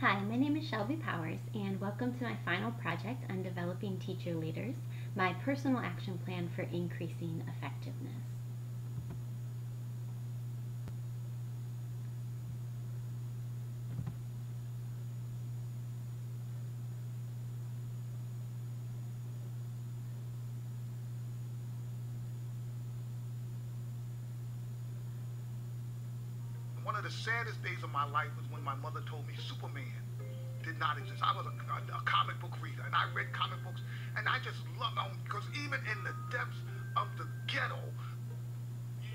Hi, my name is Shelby Powers, and welcome to my final project on developing teacher leaders, my personal action plan for increasing effectiveness. One of the saddest days of my life was when my mother told me Superman did not exist. I was a comic book reader, and I read comic books, and I just loved them because even in the depths of the ghetto,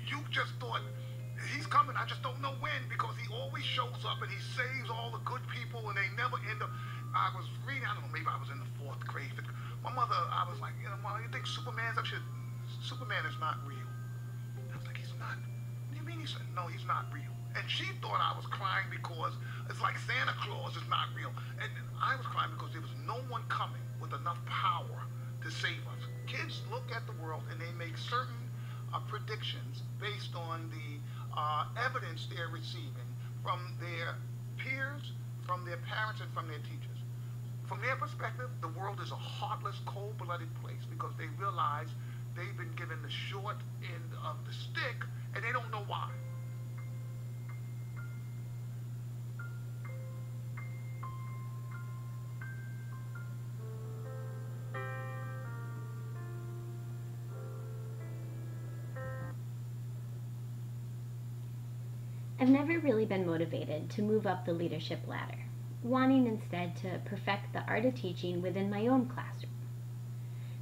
you just thought he's coming. I just don't know when because he always shows up and he saves all the good people, and they never end up. I was reading. I don't know. Maybe I was in the fourth grade. My mother. I was like, Mom, you think Superman's up shit? Superman is not real. I was like, he's not. What do you mean? He said, no, he's not real. And she thought I was crying because it's like Santa Claus is not real. And I was crying because there was no one coming with enough power to save us. Kids look at the world and they make certain predictions based on the evidence they're receiving from their peers, from their parents, and from their teachers. From their perspective, the world is a heartless, cold-blooded place because they realize they've been given the short end of the stick and they don't know why. I've never really been motivated to move up the leadership ladder, wanting instead to perfect the art of teaching within my own classroom.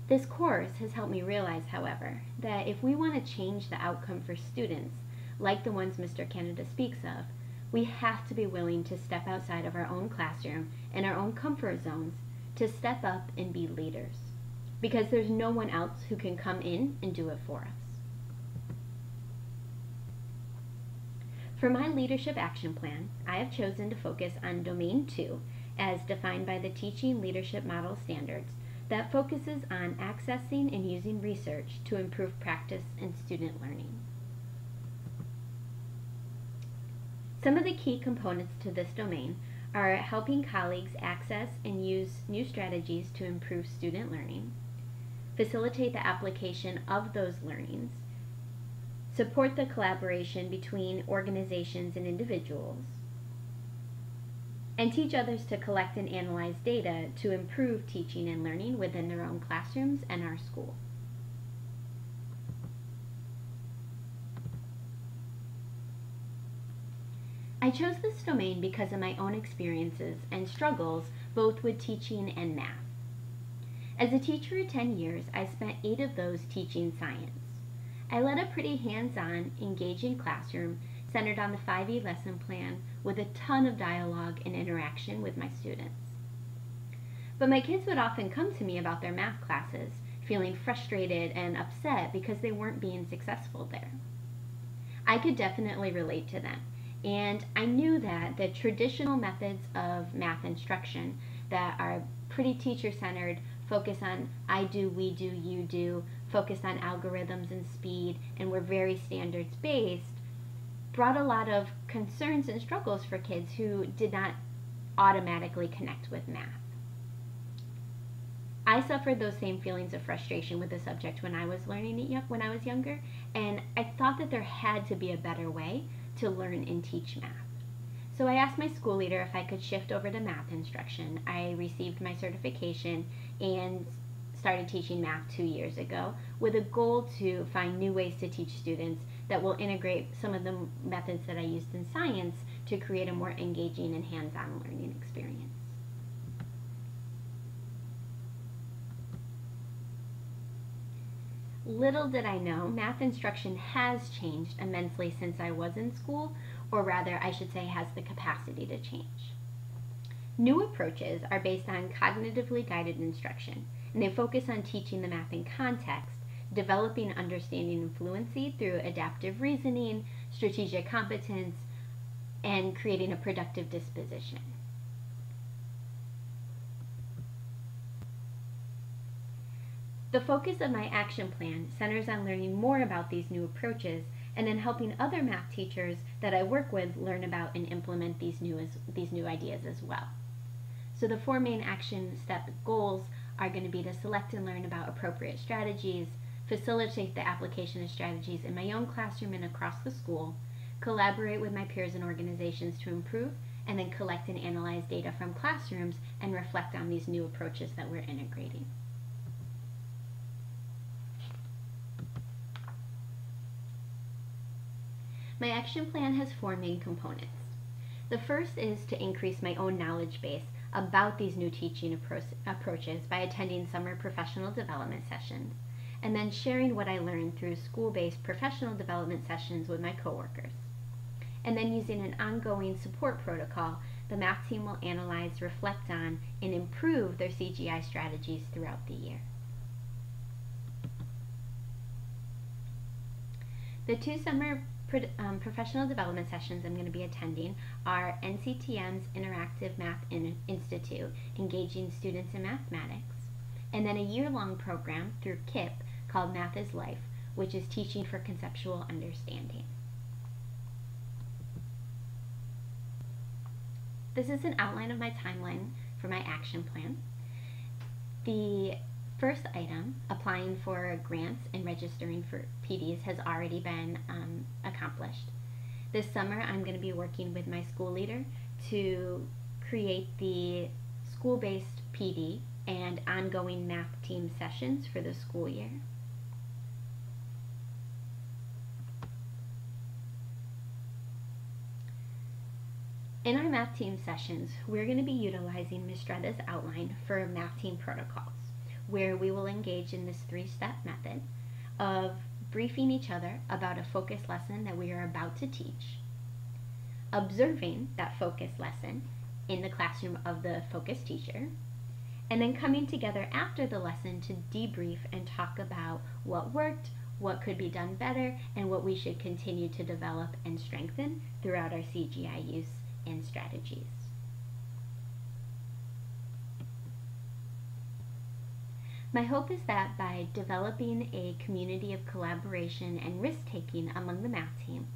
This course has helped me realize, however, that if we want to change the outcome for students, like the ones Mr. Canada speaks of, we have to be willing to step outside of our own classroom and our own comfort zones to step up and be leaders, because there's no one else who can come in and do it for us. For my leadership action plan, I have chosen to focus on Domain 2 as defined by the Teaching Leadership Model Standards that focuses on accessing and using research to improve practice and student learning. Some of the key components to this domain are helping colleagues access and use new strategies to improve student learning, facilitate the application of those learnings, support the collaboration between organizations and individuals, and teach others to collect and analyze data to improve teaching and learning within their own classrooms and our school. I chose this domain because of my own experiences and struggles both with teaching and math. As a teacher of 10 years, I spent 8 of those teaching science. I led a pretty hands-on, engaging classroom centered on the 5E lesson plan with a ton of dialogue and interaction with my students. But my kids would often come to me about their math classes, feeling frustrated and upset because they weren't being successful there. I could definitely relate to them, and I knew that the traditional methods of math instruction that are pretty teacher-centered, focus on I do, we do, you do, focus on algorithms and speed, and were very standards-based, brought a lot of concerns and struggles for kids who did not automatically connect with math. I suffered those same feelings of frustration with the subject when I was learning it when I was younger, and I thought that there had to be a better way to learn and teach math. So I asked my school leader if I could shift over to math instruction. I received my certification and started teaching math 2 years ago with a goal to find new ways to teach students that will integrate some of the methods that I used in science to create a more engaging and hands-on learning experience. Little did I know, math instruction has changed immensely since I was in school, or rather, I should say, has the capacity to change. New approaches are based on cognitively guided instruction, and they focus on teaching the math in context, developing understanding and fluency through adaptive reasoning, strategic competence, and creating a productive disposition. The focus of my action plan centers on learning more about these new approaches and then helping other math teachers that I work with learn about and implement these new ideas as well. So the 4 main action step goals are going to be to select and learn about appropriate strategies, facilitate the application of strategies in my own classroom and across the school, collaborate with my peers and organizations to improve, and then collect and analyze data from classrooms and reflect on these new approaches that we're integrating. My action plan has 4 main components. The first is to increase my own knowledge base about these new teaching approaches by attending summer professional development sessions, and then sharing what I learned through school-based professional development sessions with my coworkers. And then using an ongoing support protocol, the math team will analyze, reflect on, and improve their CGI strategies throughout the year. The 2 summer professional development sessions I'm going to be attending are NCTM's Interactive Math Institute, engaging students in mathematics, and then a year-long program through KIP called Math is Life, which is teaching for conceptual understanding. This is an outline of my timeline for my action plan. The first item, applying for grants and registering for PDs, has already been accomplished. This summer I'm going to be working with my school leader to create the school-based PD and ongoing math team sessions for the school year. In our math team sessions, we're going to be utilizing Ms. Stretta's outline for math team protocols, where we will engage in this 3-step method of briefing each other about a focus lesson that we are about to teach, observing that focus lesson in the classroom of the focus teacher, and then coming together after the lesson to debrief and talk about what worked, what could be done better, and what we should continue to develop and strengthen throughout our CGI use and strategies. My hope is that by developing a community of collaboration and risk-taking among the math team,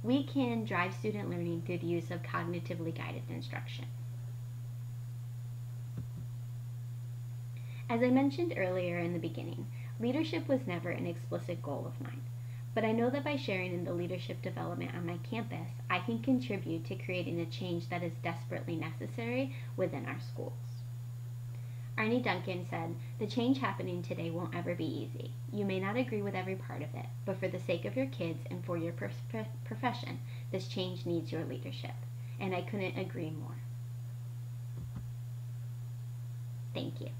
we can drive student learning through the use of cognitively guided instruction. As I mentioned earlier in the beginning, leadership was never an explicit goal of mine, but I know that by sharing in the leadership development on my campus, I can contribute to creating a change that is desperately necessary within our schools. Arnie Duncan said, "The change happening today won't ever be easy. You may not agree with every part of it, but for the sake of your kids and for your profession, this change needs your leadership." And I couldn't agree more. Thank you.